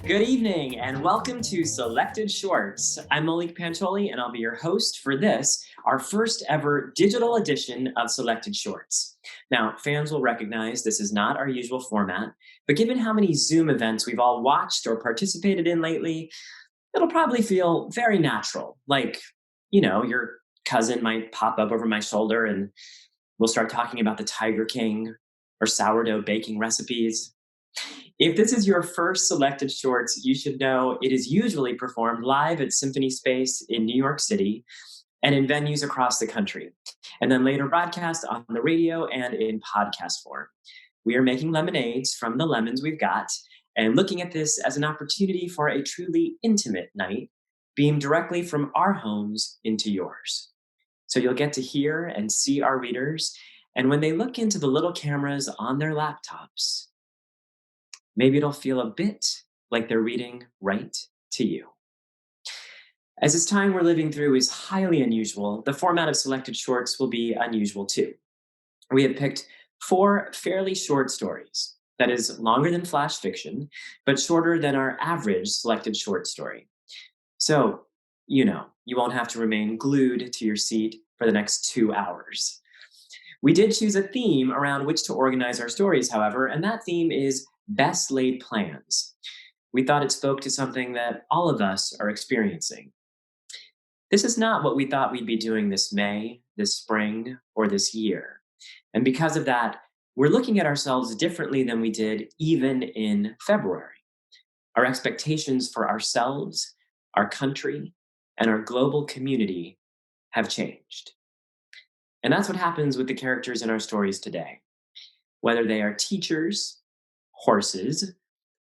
Good evening and welcome to Selected Shorts. I'm Maulik Pancholy and I'll be your host for this, our first ever digital edition of Selected Shorts. Now, fans will recognize this is not our usual format, but given how many Zoom events we've all watched or participated in lately, it'll probably feel very natural. Like, your cousin might pop up over my shoulder and we'll start talking about the Tiger King or sourdough baking recipes. If this is your first Selected Shorts, you should know it is usually performed live at Symphony Space in New York City and in venues across the country, and then later broadcast on the radio and in podcast form. We are making lemonades from the lemons we've got and looking at this as an opportunity for a truly intimate night, beamed directly from our homes into yours. So you'll get to hear and see our readers, and when they look into the little cameras on their laptops, maybe it'll feel a bit like they're reading right to you. As this time we're living through is highly unusual, the format of Selected Shorts will be unusual too. We have picked 4 fairly short stories, that is, longer than flash fiction, but shorter than our average selected short story. So, you won't have to remain glued to your seat for the next 2 hours. We did choose a theme around which to organize our stories, however, and that theme is best laid plans. We thought it spoke to something that all of us are experiencing. This is not what we thought we'd be doing this May, this spring, or this year. And because of that, we're looking at ourselves differently than we did even in February. Our expectations for ourselves, our country, and our global community have changed. And that's what happens with the characters in our stories today. Whether they are teachers, horses,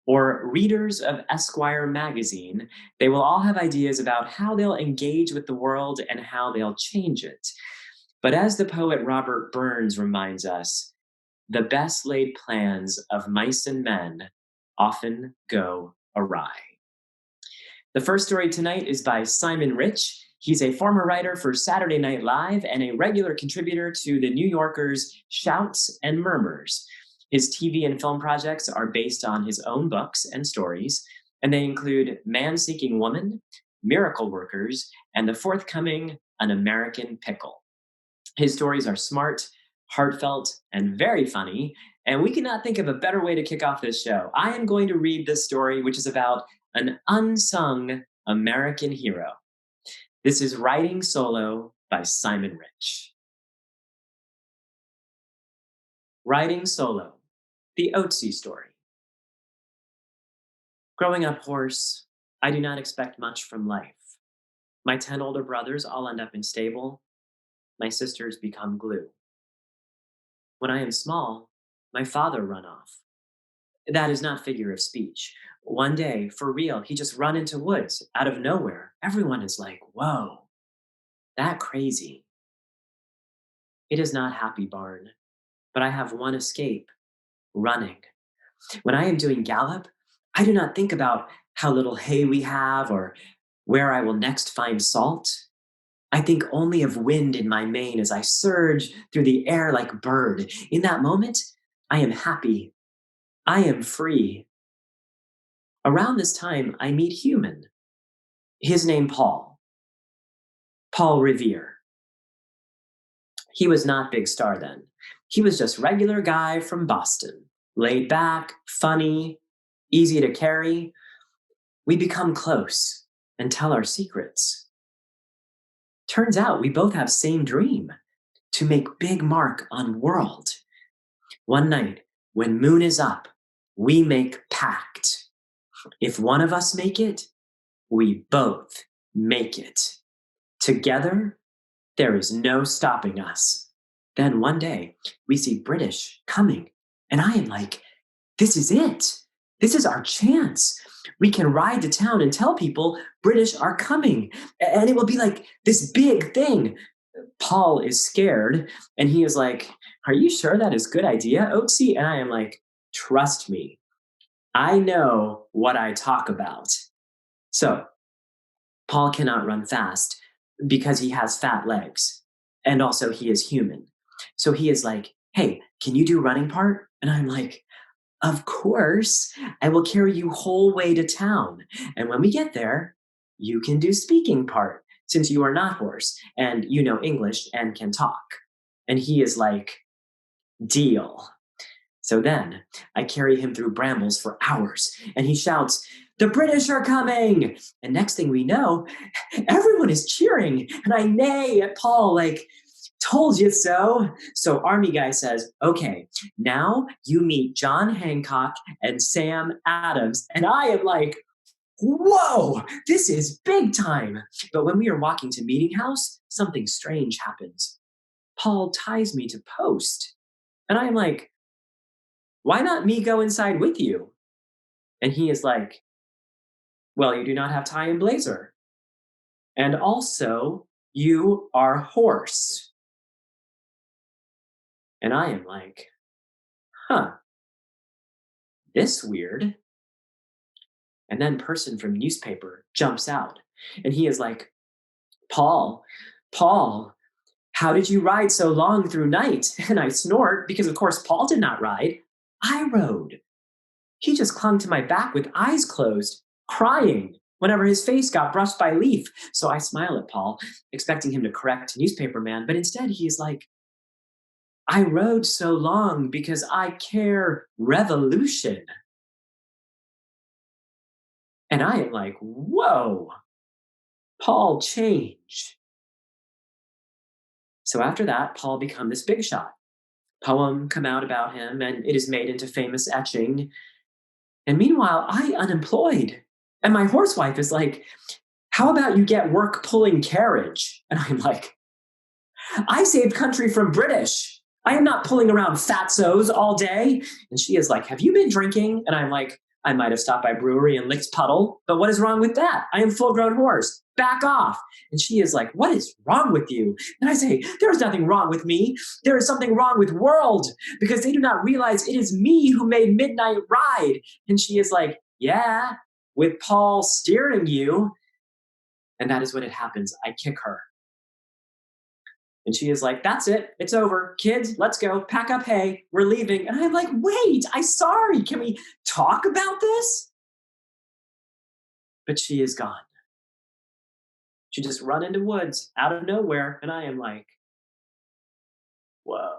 or readers of Esquire magazine, they will all have ideas about how they'll engage with the world and how they'll change it. But as the poet Robert Burns reminds us, the best laid plans of mice and men often go awry. The first story tonight is by Simon Rich. He's a former writer for Saturday Night Live and a regular contributor to The New Yorker's Shouts and Murmurs. His TV and film projects are based on his own books and stories, and they include Man-Seeking Woman, Miracle Workers, and the forthcoming An American Pickle. His stories are smart, heartfelt, and very funny, and we cannot think of a better way to kick off this show. I am going to read this story, which is about an unsung American hero. This is Writing Solo by Simon Rich. Writing Solo, the Otzi story. Growing up horse, I do not expect much from life. My 10 older brothers all end up in stable. My sisters become glue. When I am small, my father run off. That is not figure of speech. One day, for real, he just run into woods out of nowhere. Everyone is like, whoa, that crazy. It is not happy barn, but I have one escape, running. When I am doing gallop, I do not think about how little hay we have or where I will next find salt. I think only of wind in my mane as I surge through the air like a bird. In that moment, I am happy. I am free. Around this time, I meet Human. His name Paul. Paul Revere. He was not big star then. He was just regular guy from Boston. Laid back, funny, easy to carry. We become close and tell our secrets. Turns out we both have same dream, to make big mark on world. One night, when moon is up, we make pact. If one of us make it, we both make it. Together, there is no stopping us. Then one day, we see British coming, and I am like, this is it. This is our chance. We can ride to town and tell people British are coming, and it will be like this big thing. Paul is scared, and he is like, are you sure that is a good idea, Otzi? And I am like, trust me. I know what I talk about. So, Paul cannot run fast because he has fat legs, and also he is human. So he is like, hey, can you do running part? And I'm like, Of course, I will carry you whole way to town. And when we get there, you can do speaking part, since you are not horse and you know English and can talk. And he is like, deal. So then I carry him through brambles for hours, and he shouts, "The British are coming!" And next thing we know, everyone is cheering, and I neigh at Paul like, "Told you so." So Army guy says, "Okay, now you meet John Hancock and Sam Adams." And I am like, whoa, this is big time. But when we are walking to meeting house, something strange happens. Paul ties me to post. And I am like, why not me go inside with you? And he is like, well, you do not have tie and blazer. And also, you are horse. And I am like, huh, this weird. And then person from newspaper jumps out. And he is like, Paul, how did you ride so long through night? And I snort because, of course, Paul did not ride. I rode. He just clung to my back with eyes closed, crying whenever his face got brushed by leaf. So I smile at Paul, expecting him to correct newspaper man, but instead he is like, I rode so long because I care revolution. And I am like, whoa, Paul change. So after that, Paul become this big shot. Poem come out about him, and it is made into famous etching. And meanwhile, I unemployed. And my horsewife is like, how about you get work pulling carriage? And I'm like, I saved country from British. I am not pulling around fatsos all day. And she is like, have you been drinking? And I'm like, I might have stopped by brewery and licked puddle, but what is wrong with that? I am full grown horse. Back off. And she is like, what is wrong with you? And I say, there's nothing wrong with me. There is something wrong with world because they do not realize it is me who made Midnight Ride. And she is like, yeah, with Paul steering you. And that is when it happens. I kick her. And she is like, that's it. It's over. Kids, let's go. Pack up hay. We're leaving. And I'm like, wait, I'm sorry. Can we talk about this? But she is gone. She just run into woods out of nowhere. And I am like, whoa,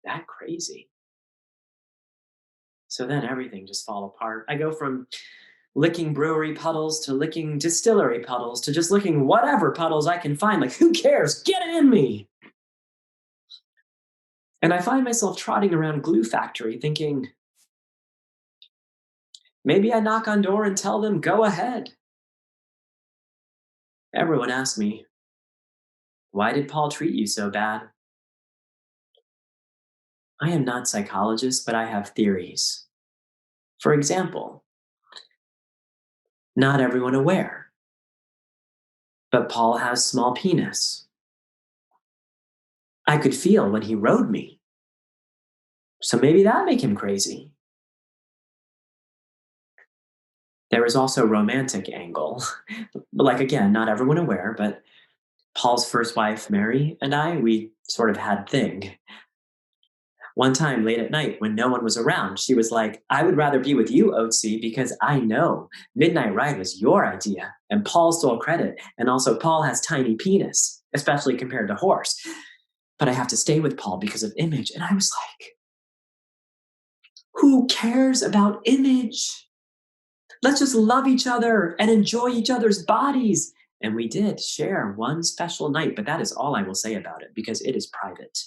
that crazy. So then everything just fall apart. I go from licking brewery puddles to licking distillery puddles to just licking whatever puddles I can find. Like, who cares? Get it in me. And I find myself trotting around Glue Factory thinking, maybe I knock on door and tell them, go ahead. Everyone asks me, why did Paul treat you so bad? I am not psychologist, but I have theories. For example, not everyone aware, but Paul has small penis. I could feel when he rode me. So maybe that make him crazy. There is also romantic angle. Like again, not everyone aware, but Paul's first wife, Mary, and I, we sort of had thing. One time late at night when no one was around, she was like, I would rather be with you, Otzi, because I know Midnight Ride was your idea and Paul stole credit. And also Paul has tiny penis, especially compared to horse. But I have to stay with Paul because of image. And I was like, who cares about image? Let's just love each other and enjoy each other's bodies. And we did share one special night, but that is all I will say about it because it is private.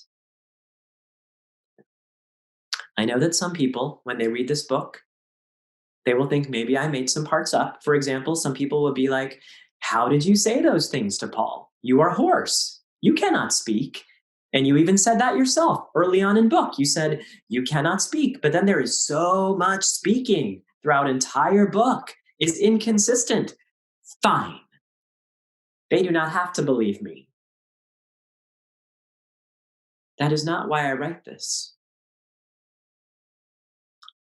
I know that some people, when they read this book, they will think maybe I made some parts up. For example, some people will be like, how did you say those things to Paul? You are hoarse. You cannot speak. And you even said that yourself early on in book. You said you cannot speak, but then there is so much speaking throughout entire book. It's inconsistent. Fine. They do not have to believe me. That is not why I write this.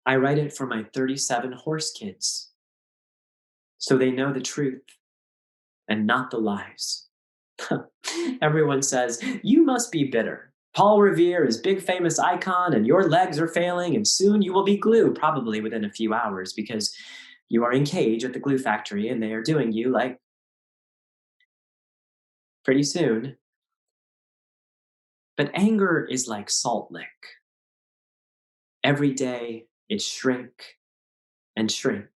I write it for my 37 horse kids, so they know the truth and not the lies. Everyone says, you must be bitter. Paul Revere is big famous icon, and your legs are failing, and soon you will be glue, probably within a few hours, because you are in cage at the glue factory, and they are doing you like pretty soon. But anger is like salt lick. Every day it shrink and shrink.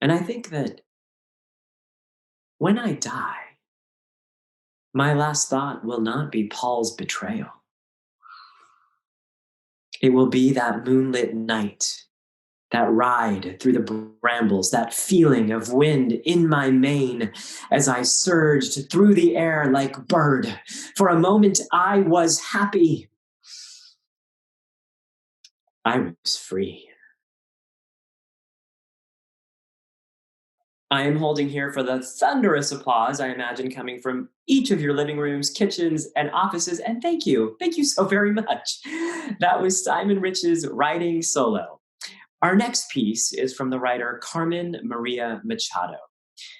And I think that when I die, my last thought will not be Paul's betrayal. It will be that moonlit night, that ride through the brambles, that feeling of wind in my mane as I surged through the air like bird. For a moment, I was happy. I was free. I am holding here for the thunderous applause I imagine coming from each of your living rooms, kitchens, and offices. And thank you. Thank you so very much. That was Simon Rich's writing solo. Our next piece is from the writer Carmen Maria Machado.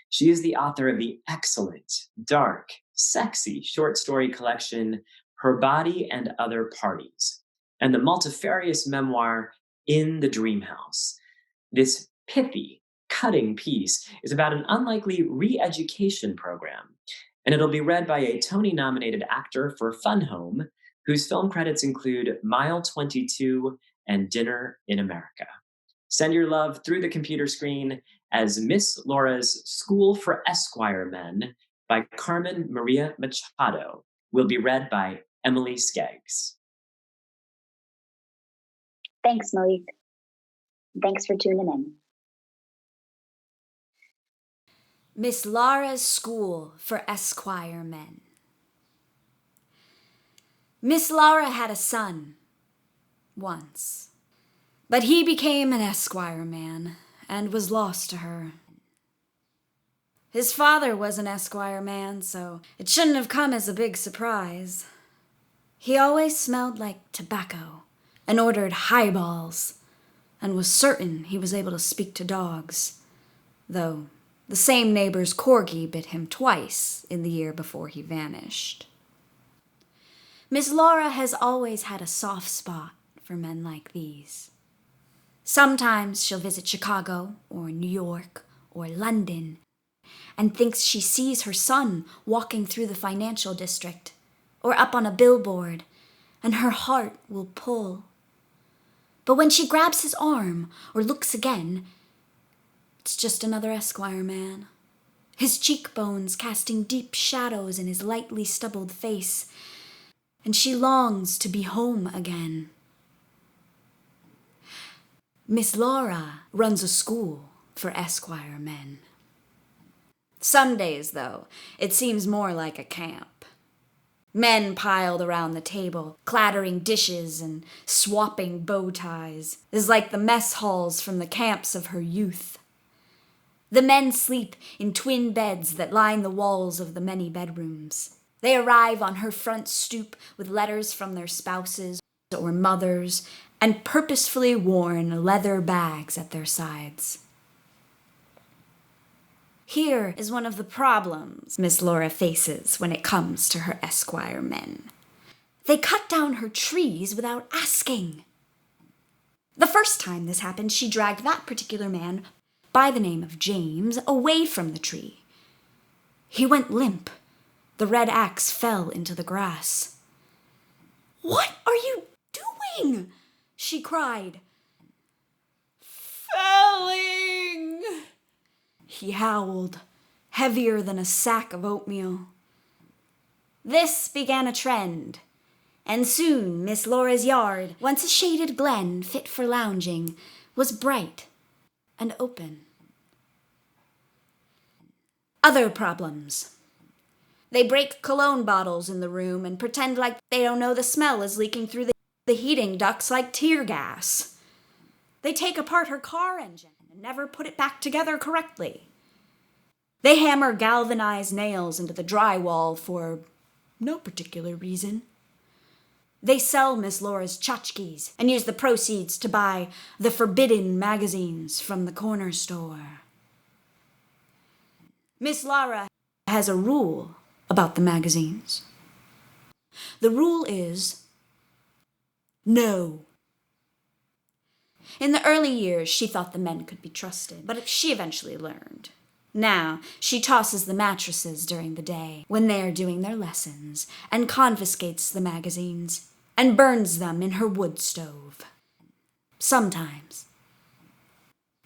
She is the author of the excellent, dark, sexy short story collection Her Body and Other Parties, and the multifarious memoir In the Dream House. This pithy, cutting piece is about an unlikely re-education program, and it'll be read by a Tony-nominated actor for Fun Home, whose film credits include Mile 22 and Dinner in America. Send your love through the computer screen as Miss Laura's School for Esquire Men by Carmen Maria Machado will be read by Emily Skeggs. Thanks, Maulik. Thanks for tuning in. Miss Laura's School for Esquire Men. Miss Laura had a son, once. But he became an Esquire man and was lost to her. His father was an Esquire man, so it shouldn't have come as a big surprise. He always smelled like tobacco and ordered highballs and was certain he was able to speak to dogs, though the same neighbor's corgi bit him twice in the year before he vanished. Miss Laura has always had a soft spot for men like these. Sometimes she'll visit Chicago or New York or London and thinks she sees her son walking through the financial district or up on a billboard, and her heart will pull. But when she grabs his arm or looks again, it's just another Esquire man, his cheekbones casting deep shadows in his lightly stubbled face, and she longs to be home again. Miss Laura runs a school for Esquire men. Some days, though, it seems more like a camp. Men piled around the table, clattering dishes and swapping bow ties, is like the mess halls from the camps of her youth. The men sleep in twin beds that line the walls of the many bedrooms. They arrive on her front stoop with letters from their spouses or mothers and purposefully worn leather bags at their sides. Here is one of the problems Miss Laura faces when it comes to her Esquire men. They cut down her trees without asking. The first time this happened, she dragged that particular man, by the name of James, away from the tree. He went limp. The red axe fell into the grass. "What are you doing?" she cried. "Felling!" He howled, heavier than a sack of oatmeal. This began a trend, and soon Miss Laura's yard, once a shaded glen fit for lounging, was bright and open. Other problems. They break cologne bottles in the room and pretend like they don't know the smell is leaking through the heating ducts like tear gas. They take apart her car engine and never put it back together correctly. They hammer galvanized nails into the drywall for no particular reason. They sell Miss Laura's tchotchkes and use the proceeds to buy the forbidden magazines from the corner store. Miss Laura has a rule about the magazines. The rule is no. In the early years, she thought the men could be trusted, but she eventually learned. Now, she tosses the mattresses during the day when they are doing their lessons, and confiscates the magazines, and burns them in her wood stove. Sometimes,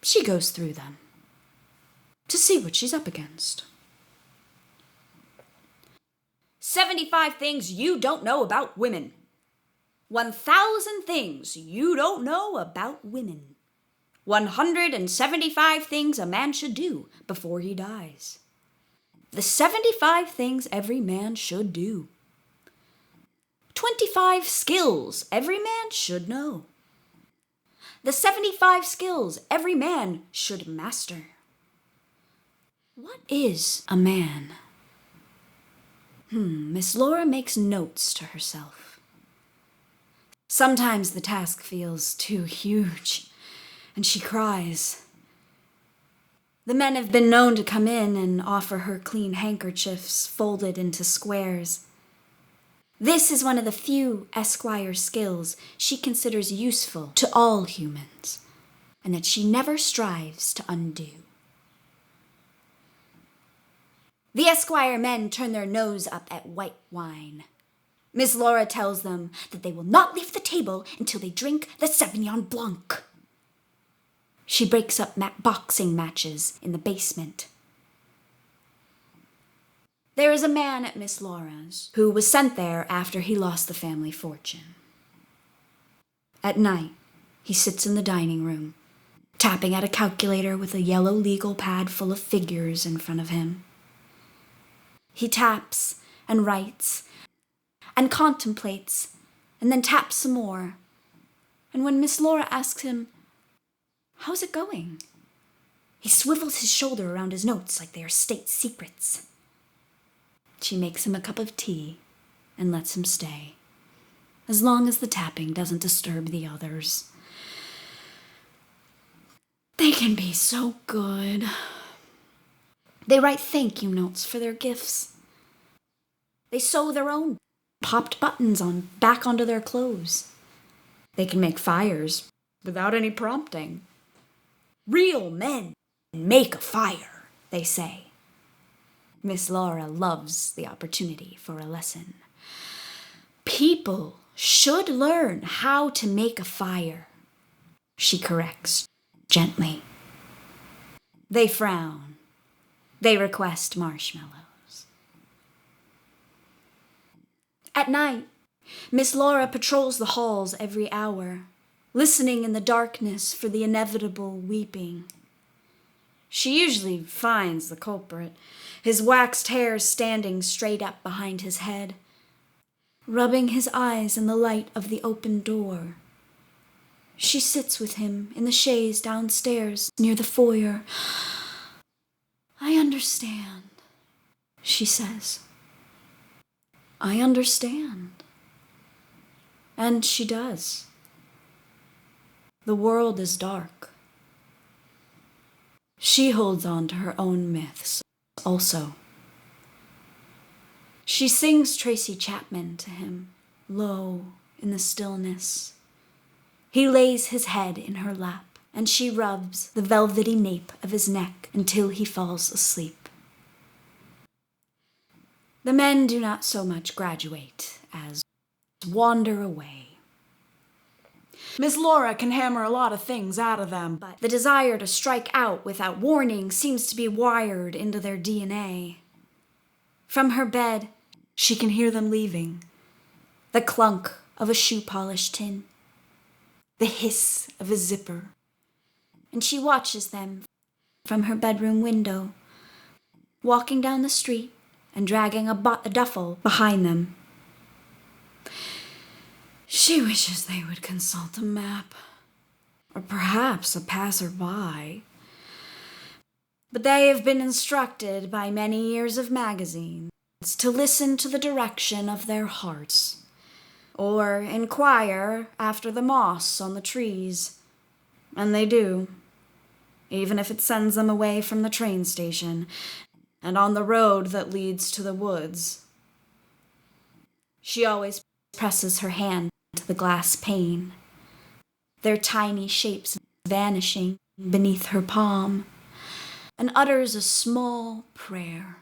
she goes through them to see what she's up against. 75 things you don't know about women. 1,000 things you don't know about women. 175 things a man should do before he dies. The 75 things every man should do. 25 skills every man should know. The 75 skills every man should master. What is a man? Miss Laura makes notes to herself. Sometimes the task feels too huge, and she cries. The men have been known to come in and offer her clean handkerchiefs folded into squares. This is one of the few Esquire skills she considers useful to all humans, and that she never strives to undo. The Esquire men turn their nose up at white wine. Miss Laura tells them that they will not leave the table until they drink the Sauvignon Blanc. She breaks up boxing matches in the basement. There is a man at Miss Laura's who was sent there after he lost the family fortune. At night, he sits in the dining room, tapping at a calculator with a yellow legal pad full of figures in front of him. He taps and writes and contemplates and then taps some more. And when Miss Laura asks him, "How's it going?" he swivels his shoulder around his notes like they are state secrets. She makes him a cup of tea and lets him stay, as long as the tapping doesn't disturb the others. They can be so good. They write thank you notes for their gifts. They sew their own popped buttons back onto their clothes. They can make fires without any prompting. Real men make a fire, they say. Miss Laura loves the opportunity for a lesson. People should learn how to make a fire, she corrects gently. They frown. They request marshmallows. At night, Miss Laura patrols the halls every hour, listening in the darkness for the inevitable weeping. She usually finds the culprit, his waxed hair standing straight up behind his head, rubbing his eyes in the light of the open door. She sits with him in the chaise downstairs near the foyer. "I understand," she says. "I understand." And she does. The world is dark. She holds on to her own myths also. She sings Tracy Chapman to him, low in the stillness. He lays his head in her lap, and she rubs the velvety nape of his neck until he falls asleep. The men do not so much graduate as wander away. Miss Laura can hammer a lot of things out of them, but the desire to strike out without warning seems to be wired into their DNA. From her bed, she can hear them leaving. The clunk of a shoe polish tin, the hiss of a zipper, and she watches them from her bedroom window, walking down the street and dragging a duffel behind them. She wishes they would consult a map, or perhaps a passerby. But they have been instructed by many years of magazines to listen to the direction of their hearts, or inquire after the moss on the trees. And they do, even if it sends them away from the train station and on the road that leads to the woods. She always presses her hand to the glass pane, their tiny shapes vanishing beneath her palm, and utters a small prayer.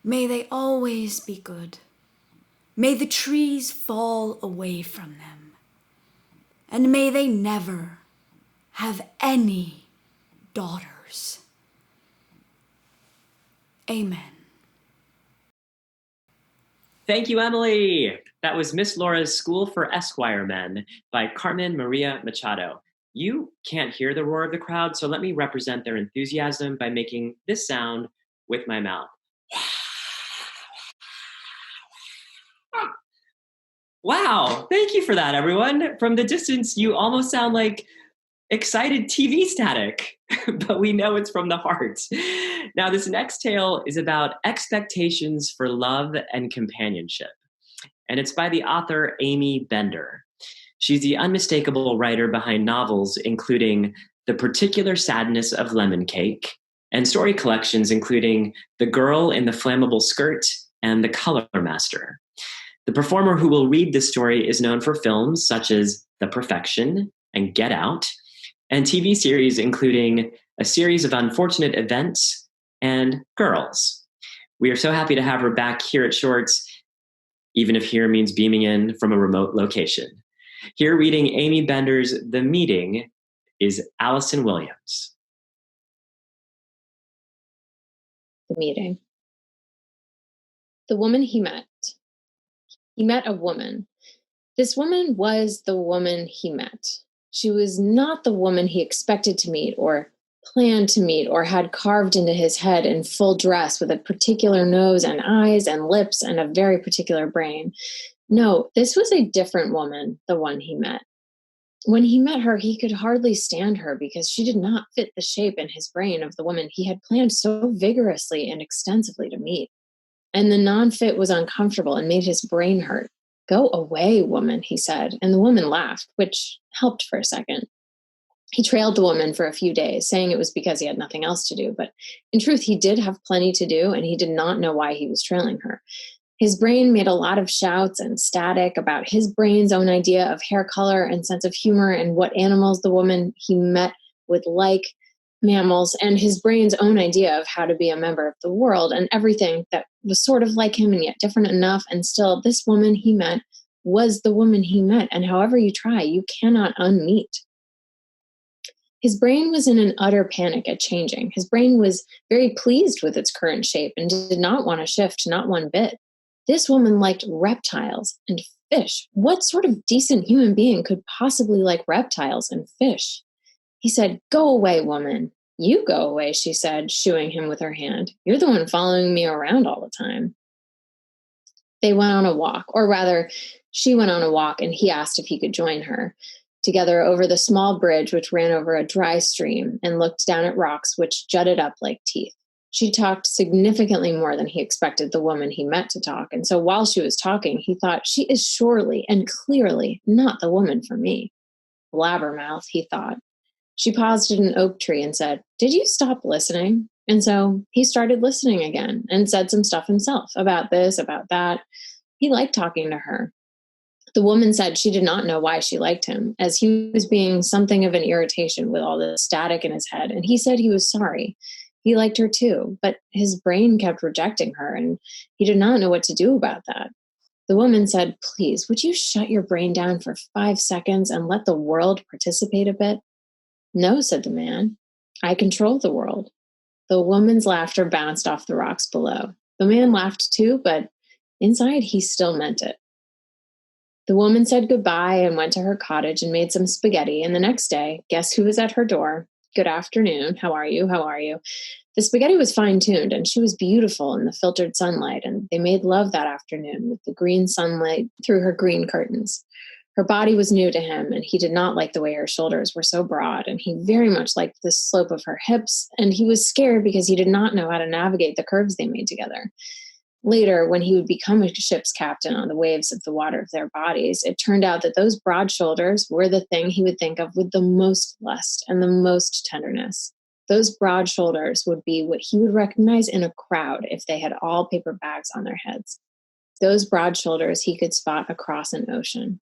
May they always be good. May the trees fall away from them. And may they never have any daughters. Amen. Thank you, Emily. That was Miss Laura's School for Esquire Men by Carmen Maria Machado. You can't hear the roar of the crowd, so let me represent their enthusiasm by making this sound with my mouth. Wow, thank you for that, everyone. From the distance, you almost sound like excited TV static, but we know it's from the heart. Now, this next tale is about expectations for love and companionship, and it's by the author Aimee Bender. She's the unmistakable writer behind novels including The Particular Sadness of Lemon Cake and story collections including The Girl in the Flammable Skirt and The Color Master. The performer who will read this story is known for films such as The Perfection and Get Out, and TV series including A Series of Unfortunate Events and Girls. We are so happy to have her back here at Shorts, even if here means beaming in from a remote location. Here reading Aimee Bender's The Meeting is Allison Williams. The meeting. The woman he met. He met a woman. This woman was the woman he met. She was not the woman he expected to meet or planned to meet or had carved into his head in full dress with a particular nose and eyes and lips and a very particular brain. No, this was a different woman, the one he met. When he met her, he could hardly stand her because she did not fit the shape in his brain of the woman he had planned so vigorously and extensively to meet. And the non-fit was uncomfortable and made his brain hurt. Go away, woman, he said, and the woman laughed, which helped for a second. He trailed the woman for a few days, saying it was because he had nothing else to do, but in truth, he did have plenty to do, and he did not know why he was trailing her. His brain made a lot of shouts and static about his brain's own idea of hair color and sense of humor and what animals the woman he met would like, mammals, and his brain's own idea of how to be a member of the world and everything that was sort of like him and yet different enough. And still, this woman he met was the woman he met. And however you try, you cannot unmeet. His brain was in an utter panic at changing. His brain was very pleased with its current shape and did not want to shift, not one bit. This woman liked reptiles and fish. What sort of decent human being could possibly like reptiles and fish? He said, "Go away, woman." "You go away," she said, shooing him with her hand. "You're the one following me around all the time." They went on a walk, or rather, she went on a walk and he asked if he could join her, together over the small bridge which ran over a dry stream and looked down at rocks which jutted up like teeth. She talked significantly more than he expected the woman he met to talk, and so while she was talking, he thought, she is surely and clearly not the woman for me. Blabbermouth, he thought. She paused at an oak tree and said, "Did you stop listening?" And so he started listening again and said some stuff himself about this, about that. He liked talking to her. The woman said she did not know why she liked him, as he was being something of an irritation with all the static in his head, and he said he was sorry. He liked her too, but his brain kept rejecting her, and he did not know what to do about that. The woman said, "Please, would you shut your brain down for 5 seconds and let the world participate a bit?" "No," said the man. "I control the world." The woman's laughter bounced off the rocks below. The man laughed too, but inside he still meant it. The woman said goodbye and went to her cottage and made some spaghetti, and the next day, guess who was at her door? "Good afternoon. How are you? How are you?" The spaghetti was fine-tuned, and she was beautiful in the filtered sunlight, and they made love that afternoon with the green sunlight through her green curtains. Her body was new to him, and he did not like the way her shoulders were so broad, and he very much liked the slope of her hips, and he was scared because he did not know how to navigate the curves they made together. Later, when he would become a ship's captain on the waves of the water of their bodies, it turned out that those broad shoulders were the thing he would think of with the most lust and the most tenderness. Those broad shoulders would be what he would recognize in a crowd if they had all paper bags on their heads. Those broad shoulders he could spot across an ocean.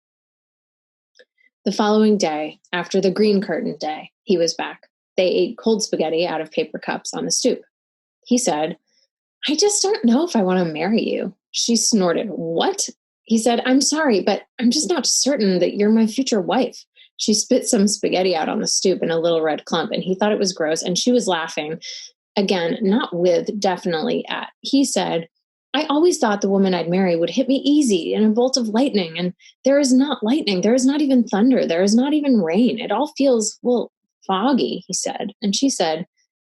The following day, after the green curtain day, he was back. They ate cold spaghetti out of paper cups on the stoop. He said, "I just don't know if I want to marry you." She snorted. "What?" He said, "I'm sorry, but I'm just not certain that you're my future wife." She spit some spaghetti out on the stoop in a little red clump, and he thought it was gross, and she was laughing. Again, not with, definitely at. He said, "I always thought the woman I'd marry would hit me easy in a bolt of lightning, and there is not lightning, there is not even thunder, there is not even rain. It all feels, well, foggy," he said. And she said,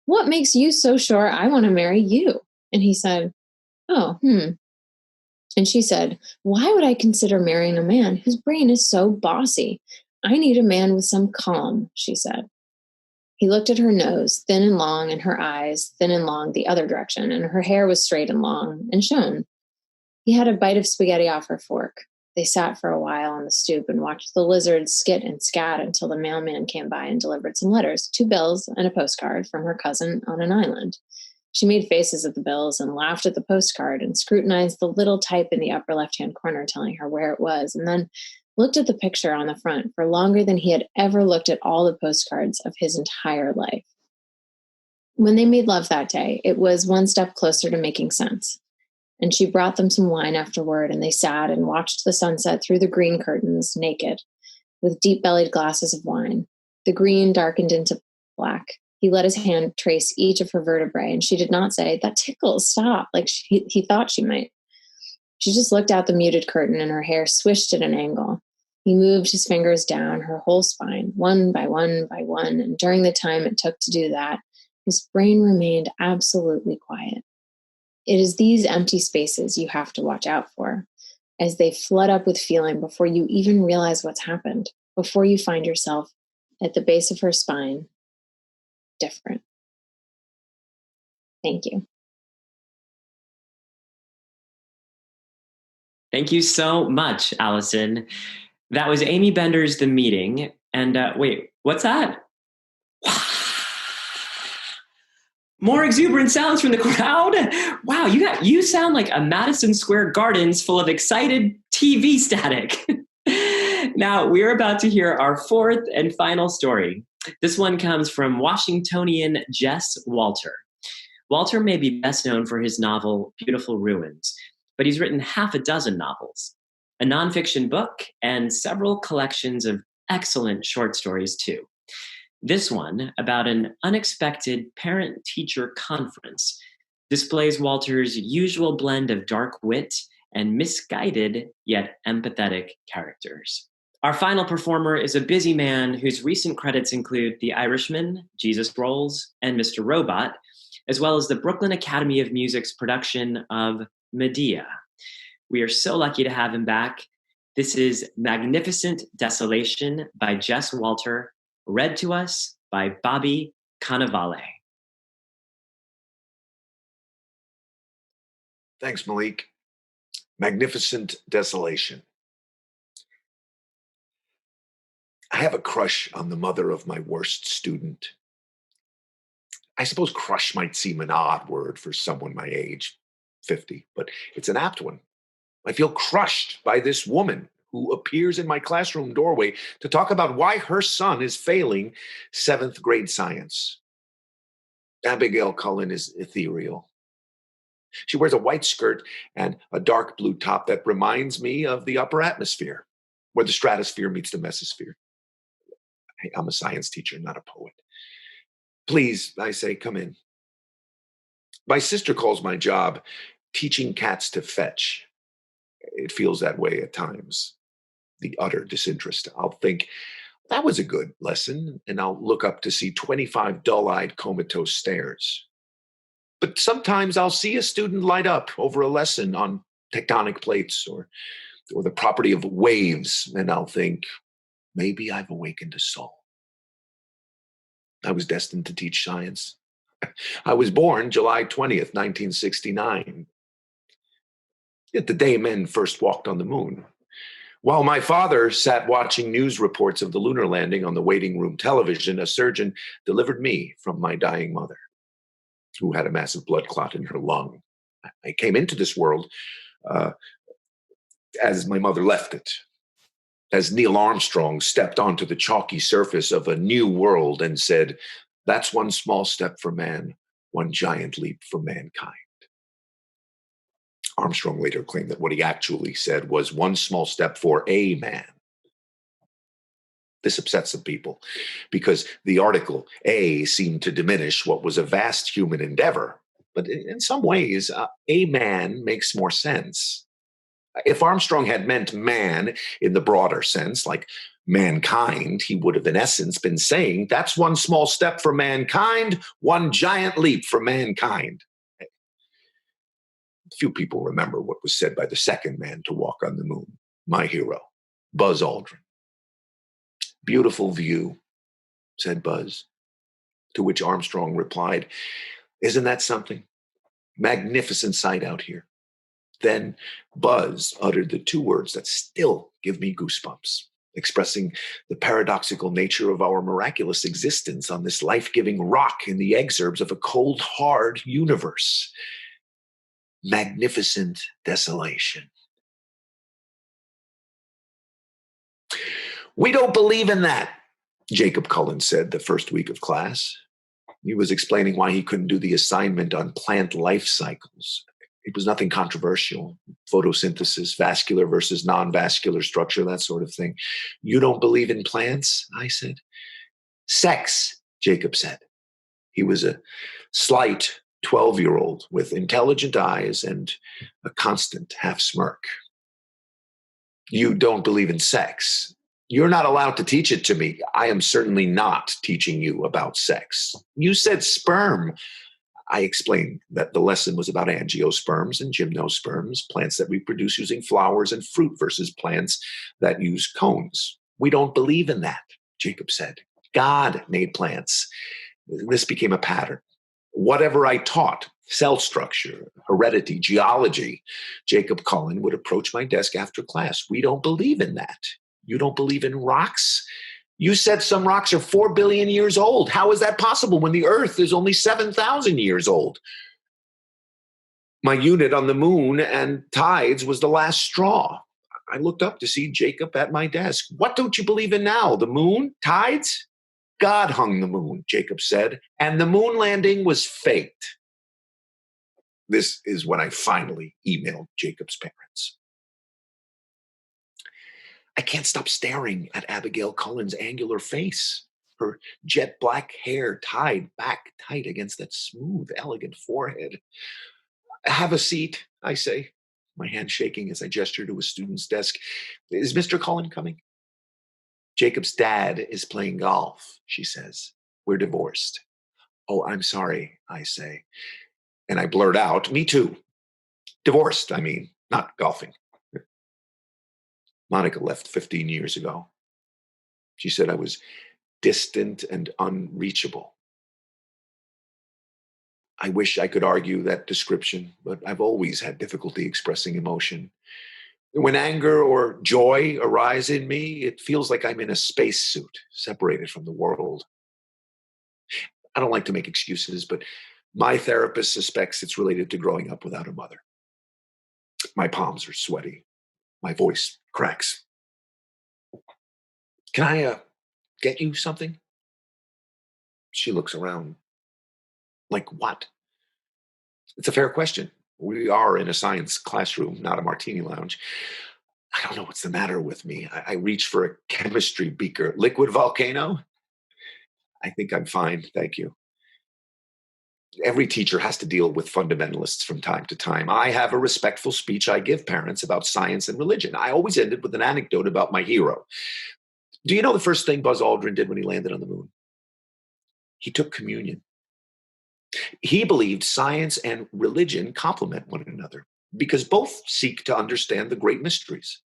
"What makes you so sure I want to marry you?" And he said, "Oh, And she said, "Why would I consider marrying a man whose brain is so bossy? I need a man with some calm," she said. He looked at her nose, thin and long, and her eyes, thin and long the other direction, and her hair was straight and long and shone. He had a bite of spaghetti off her fork. They sat for a while on the stoop and watched the lizards skit and scat until the mailman came by and delivered some letters, 2 bills and a postcard from her cousin on an island. She made faces at the bills and laughed at the postcard and scrutinized the little type in the upper left-hand corner telling her where it was, and then looked at the picture on the front for longer than he had ever looked at all the postcards of his entire life. When they made love that day, it was one step closer to making sense. And she brought them some wine afterward, and they sat and watched the sunset through the green curtains, naked, with deep-bellied glasses of wine. The green darkened into black. He let his hand trace each of her vertebrae, and she did not say, "That tickles, stop," like he thought she might. She just looked out the muted curtain, and her hair swished at an angle. He moved his fingers down her whole spine, one by one by one, and during the time it took to do that, his brain remained absolutely quiet. It is these empty spaces you have to watch out for, as they flood up with feeling before you even realize what's happened, before you find yourself at the base of her spine, different. Thank you. Thank you so much, Allison. That was Aimee Bender's The Meeting. And wait, what's that? More exuberant sounds from the crowd. Wow, you sound like a Madison Square Gardens full of excited TV static. Now, we're about to hear our 4th and final story. This one comes from Washingtonian Jess Walter. Walter may be best known for his novel Beautiful Ruins, but he's written half a dozen novels, a nonfiction book, and several collections of excellent short stories too. This one, about an unexpected parent-teacher conference, displays Walter's usual blend of dark wit and misguided yet empathetic characters. Our final performer is a busy man whose recent credits include The Irishman, Jesus Rolls, and Mr. Robot, as well as the Brooklyn Academy of Music's production of Medea. We are so lucky to have him back. This is Magnificent Desolation by Jess Walter, read to us by Bobby Cannavale. Thanks, Maulik. Magnificent Desolation. I have a crush on the mother of my worst student. I suppose crush might seem an odd word for someone my age, 50, but it's an apt one. I feel crushed by this woman who appears in my classroom doorway to talk about why her son is failing 7th grade science. Abigail Cullen is ethereal. She wears a white skirt and a dark blue top that reminds me of the upper atmosphere, where the stratosphere meets the mesosphere. Hey, I'm a science teacher, not a poet. Please, I say, come in. My sister calls my job teaching cats to fetch. It feels that way at times. The utter disinterest. I'll think, that was a good lesson, and I'll look up to see 25 dull-eyed comatose stares. But sometimes I'll see a student light up over a lesson on tectonic plates or the property of waves, and I'll think, maybe I've awakened a soul. I was destined to teach science. I was born July 20th, 1969. The day men first walked on the moon. While my father sat watching news reports of the lunar landing on the waiting room television, a surgeon delivered me from my dying mother, who had a massive blood clot in her lung. I came into this world as my mother left it, as Neil Armstrong stepped onto the chalky surface of a new world and said, "That's one small step for man, one giant leap for mankind." Armstrong later claimed that what he actually said was one small step for a man. This upset some people because the article "a" seemed to diminish what was a vast human endeavor. But in some ways, a man makes more sense. If Armstrong had meant man in the broader sense, like mankind, he would have in essence been saying, "That's one small step for mankind, one giant leap for mankind." Few people remember what was said by the second man to walk on the moon, my hero, Buzz Aldrin. "Beautiful view," said Buzz, to which Armstrong replied, "Isn't that something? Magnificent sight out here." Then Buzz uttered the two words that still give me goosebumps, expressing the paradoxical nature of our miraculous existence on this life-giving rock in the exurbs of a cold, hard universe. Magnificent desolation. "We don't believe in that," Jacob Cullen said the first week of class. He was explaining why he couldn't do the assignment on plant life cycles. It was nothing controversial. Photosynthesis, vascular versus non-vascular structure, that sort of thing. "You don't believe in plants?" I said. "Sex," Jacob said. He was a slight 12-year-old with intelligent eyes and a constant half smirk. "You don't believe in sex? You're not allowed to teach it to me. I am certainly not teaching you about sex. You said sperm." I explained that the lesson was about angiosperms and gymnosperms, plants that reproduce using flowers and fruit versus plants that use cones. "We don't believe in that," Jacob said. "God made plants." This became a pattern. Whatever I taught, cell structure, heredity, geology, Jacob Cullen would approach my desk after class. "We don't believe in that. You don't believe in rocks? You said some rocks are 4 billion years old. How is that possible when the Earth is only 7,000 years old? My unit on the moon and tides was the last straw." I looked up to see Jacob at my desk. "What don't you believe in now? The moon? Tides?" "God hung the moon," Jacob said, "and the moon landing was faked." This is when I finally emailed Jacob's parents. I can't stop staring at Abigail Cullen's angular face, her jet black hair tied back tight against that smooth, elegant forehead. "Have a seat," I say, my hand shaking as I gesture to a student's desk. "Is Mr. Cullen coming?" "Jacob's dad is playing golf," she says. "We're divorced." "Oh, I'm sorry," I say. And I blurt out, "Me too. Divorced, I mean, not golfing." Monica left 15 years ago. She said I was distant and unreachable. I wish I could argue that description, but I've always had difficulty expressing emotion. When anger or joy arise in me, it feels like I'm in a spacesuit, separated from the world. I don't like to make excuses, but my therapist suspects it's related to growing up without a mother. My palms are sweaty. My voice cracks. "Can I get you something?" She looks around. "Like what?" It's a fair question. We are in a science classroom, not a martini lounge. I don't know what's the matter with me. I reach for a chemistry beaker. "Liquid volcano?" "I think I'm fine, thank you." Every teacher has to deal with fundamentalists from time to time. I have a respectful speech I give parents about science and religion. I always end it with an anecdote about my hero. Do you know the first thing Buzz Aldrin did when he landed on the moon? He took communion. He believed science and religion complement one another because both seek to understand the great mysteries,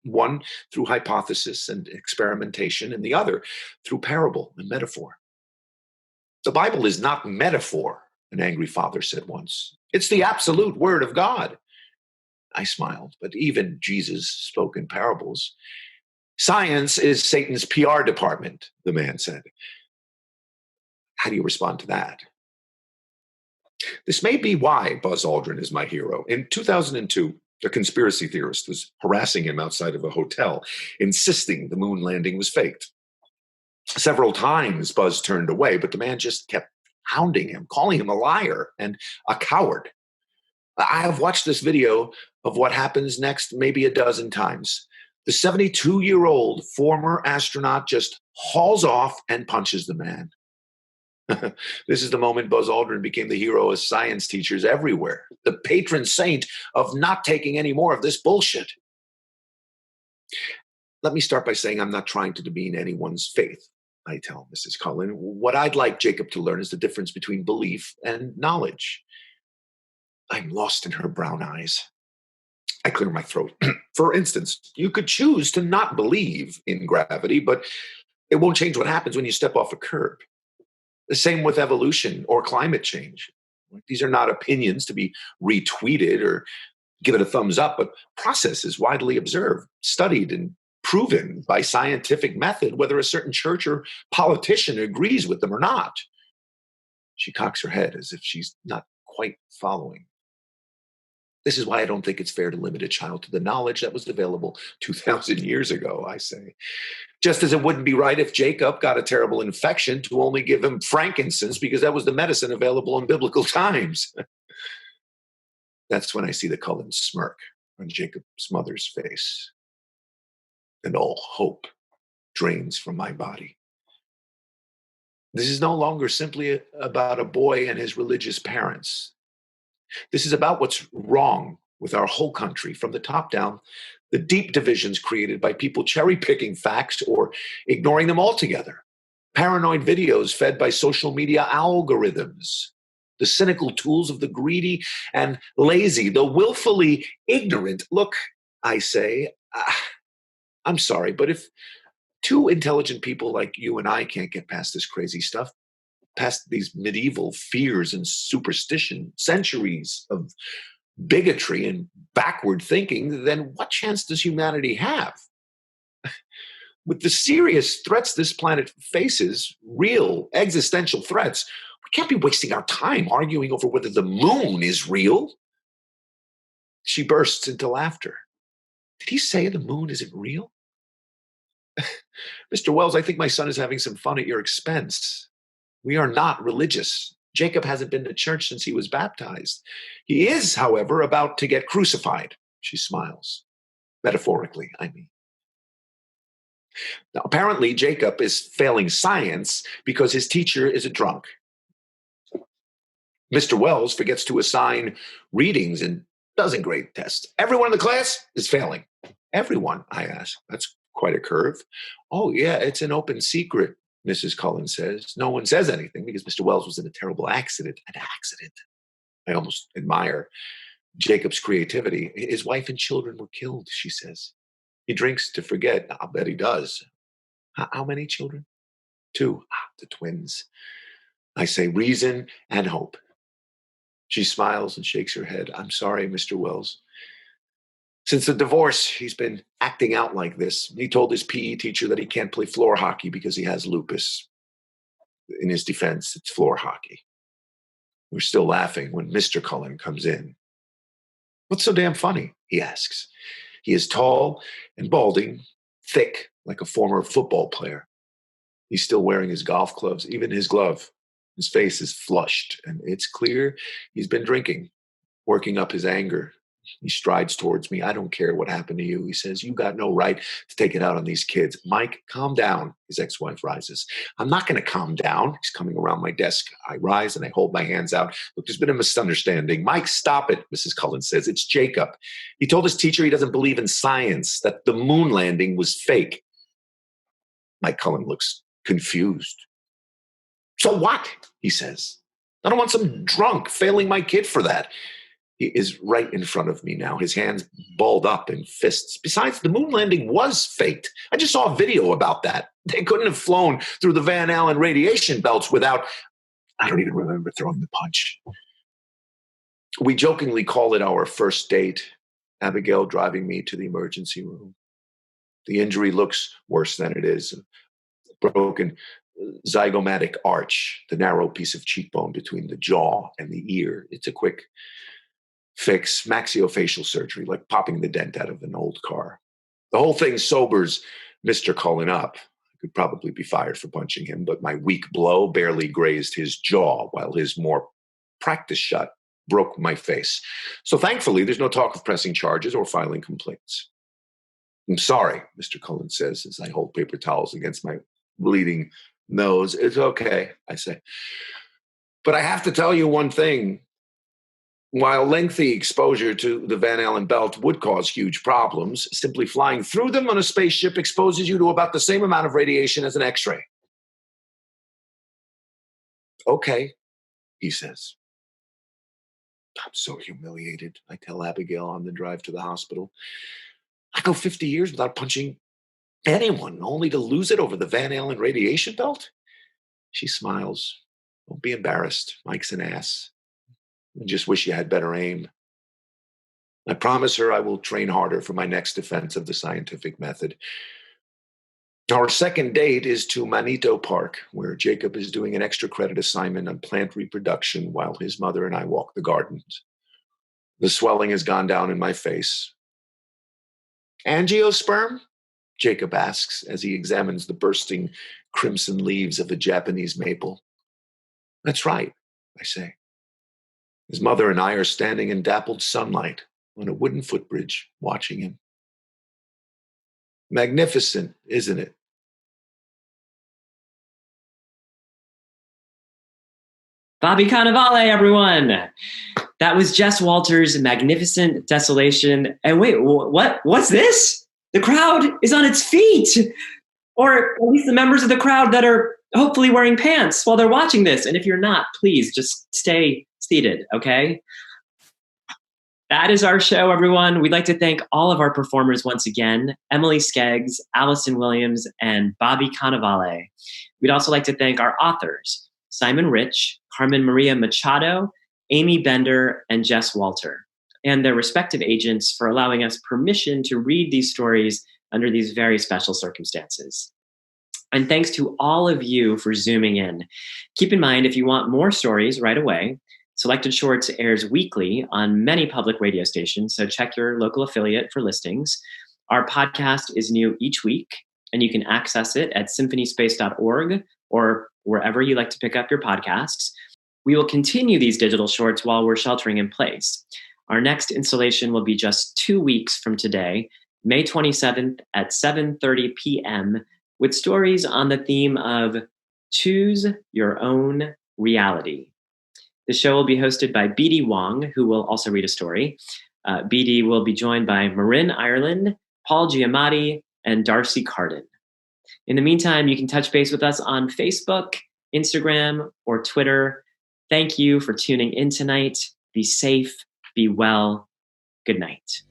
one through hypothesis and experimentation, and the other through parable and metaphor. "The Bible is not metaphor," an angry father said once. "It's the absolute word of God." I smiled, but even Jesus spoke in parables. "Science is Satan's PR department," the man said. How do you respond to that? This may be why Buzz Aldrin is my hero. In 2002, A conspiracy theorist was harassing him outside of a hotel, insisting the moon landing was faked. Several times Buzz turned away, but the man just kept hounding him, calling him a liar and a coward. I have watched this video of what happens next maybe a dozen times. The 72-year-old former astronaut just hauls off and punches the man. This is the moment Buzz Aldrin became the hero of science teachers everywhere, the patron saint of not taking any more of this bullshit. Let me start by saying I'm not trying to demean anyone's faith, I tell Mrs. Cullen. What I'd like Jacob to learn is the difference between belief and knowledge. I'm lost in her brown eyes. I clear my throat. For instance, you could choose to not believe in gravity, but it won't change what happens when you step off a curb. The same with evolution or climate change. These are not opinions to be retweeted or given a thumbs up, but processes widely observed, studied, and proven by scientific method, whether a certain church or politician agrees with them or not. She cocks her head as if she's not quite following. This is why I don't think it's fair to limit a child to the knowledge that was available 2,000 years ago, I say. Just as it wouldn't be right if Jacob got a terrible infection to only give him frankincense because that was the medicine available in biblical times. That's when I see the Cullen smirk on Jacob's mother's face. And all hope drains from my body. This is no longer simply about a boy and his religious parents. This is about what's wrong with our whole country from the top down, the deep divisions created by people cherry-picking facts or ignoring them altogether, paranoid videos fed by social media algorithms, the cynical tools of the greedy and lazy, the willfully ignorant. Look, I say, I'm sorry, but if two intelligent people like you and I can't get past this crazy stuff, past these medieval fears and superstition, centuries of bigotry and backward thinking, then what chance does humanity have? With the serious threats this planet faces, real existential threats, we can't be wasting our time arguing over whether the moon is real. She bursts into laughter. Did he say the moon isn't real? Mr. Wells, I think my son is having some fun at your expense. We are not religious. Jacob hasn't been to church since he was baptized. He is, however, about to get crucified. She smiles. Metaphorically, I mean. Now, apparently, Jacob is failing science because his teacher is a drunk. Mr. Wells forgets to assign readings and doesn't grade tests. Everyone in the class is failing. Everyone, I ask. That's quite a curve. Oh, yeah, it's an open secret, Mrs. Cullen says. No one says anything because Mr. Wells was in a terrible accident. An accident. I almost admire Jacob's creativity. His wife and children were killed, she says. He drinks to forget. I'll bet he does. How many children? 2. The twins. I say reason and hope. She smiles and shakes her head. I'm sorry, Mr. Wells. Since the divorce, he's been acting out like this. He told his PE teacher that he can't play floor hockey because he has lupus. In his defense, it's floor hockey. We're still laughing when Mr. Cullen comes in. What's so damn funny? He asks. He is tall and balding, thick like a former football player. He's still wearing his golf gloves, even his glove. His face is flushed, and it's clear he's been drinking, working up his anger. He strides towards me. I don't care what happened to you. He says, you got no right to take it out on these kids. Mike, calm down. His ex-wife rises. I'm not going to calm down. He's coming around my desk. I rise and I hold my hands out. Look, there's been a misunderstanding. Mike, stop it, Mrs. Cullen says. It's Jacob. He told his teacher he doesn't believe in science, that the moon landing was fake. Mike Cullen looks confused. So what? He says. I don't want some drunk failing my kid for that. He is right in front of me now, his hands balled up in fists. Besides, the moon landing was faked. I just saw a video about that. They couldn't have flown through the Van Allen radiation belts without, I don't even remember throwing the punch. We jokingly call it our first date, Abigail driving me to the emergency room. The injury looks worse than it is. A broken zygomatic arch, the narrow piece of cheekbone between the jaw and the ear. It's a quick fix, maxillofacial surgery, like popping the dent out of an old car. The whole thing sobers Mr. Cullen up. I could probably be fired for punching him, but my weak blow barely grazed his jaw, while his more practiced shot broke my face. So thankfully, there's no talk of pressing charges or filing complaints. I'm sorry, Mr. Cullen says as I hold paper towels against my bleeding nose. It's okay, I say. But I have to tell you one thing. While lengthy exposure to the Van Allen belt would cause huge problems, simply flying through them on a spaceship exposes you to about the same amount of radiation as an X-ray. Okay, he says. I'm so humiliated, I tell Abigail on the drive to the hospital. I go 50 years without punching anyone, only to lose it over the Van Allen radiation belt? She smiles. Don't be embarrassed. Mike's an ass. I just wish you had better aim. I promise her I will train harder for my next defense of the scientific method. Our second date is to Manito Park, where Jacob is doing an extra credit assignment on plant reproduction while his mother and I walk the gardens. The swelling has gone down in my face. Angiosperm? Jacob asks as he examines the bursting crimson leaves of the Japanese maple. That's right, I say. His mother and I are standing in dappled sunlight on a wooden footbridge, watching him. Magnificent, isn't it? Bobby Cannavale, everyone. That was Jess Walters' magnificent Desolation. And wait, what's this? The crowd is on its feet. Or at least the members of the crowd that are hopefully wearing pants while they're watching this. And if you're not, please just stay seated, okay? That is our show, everyone. We'd like to thank all of our performers once again, Emily Skeggs, Allison Williams, and Bobby Cannavale. We'd also like to thank our authors, Simon Rich, Carmen Maria Machado, Aimee Bender, and Jess Walter, and their respective agents for allowing us permission to read these stories under these very special circumstances. And thanks to all of you for zooming in. Keep in mind, if you want more stories right away, Selected Shorts airs weekly on many public radio stations, so check your local affiliate for listings. Our podcast is new each week, and you can access it at symphonyspace.org or wherever you like to pick up your podcasts. We will continue these digital shorts while we're sheltering in place. Our next installation will be just 2 weeks from today, May 27th at 7:30 p.m., with stories on the theme of Choose Your Own Reality. The show will be hosted by BD Wong, who will also read a story. BD will be joined by Marin Ireland, Paul Giamatti, and Darcy Carden. In the meantime, you can touch base with us on Facebook, Instagram, or Twitter. Thank you for tuning in tonight. Be safe, be well. Good night.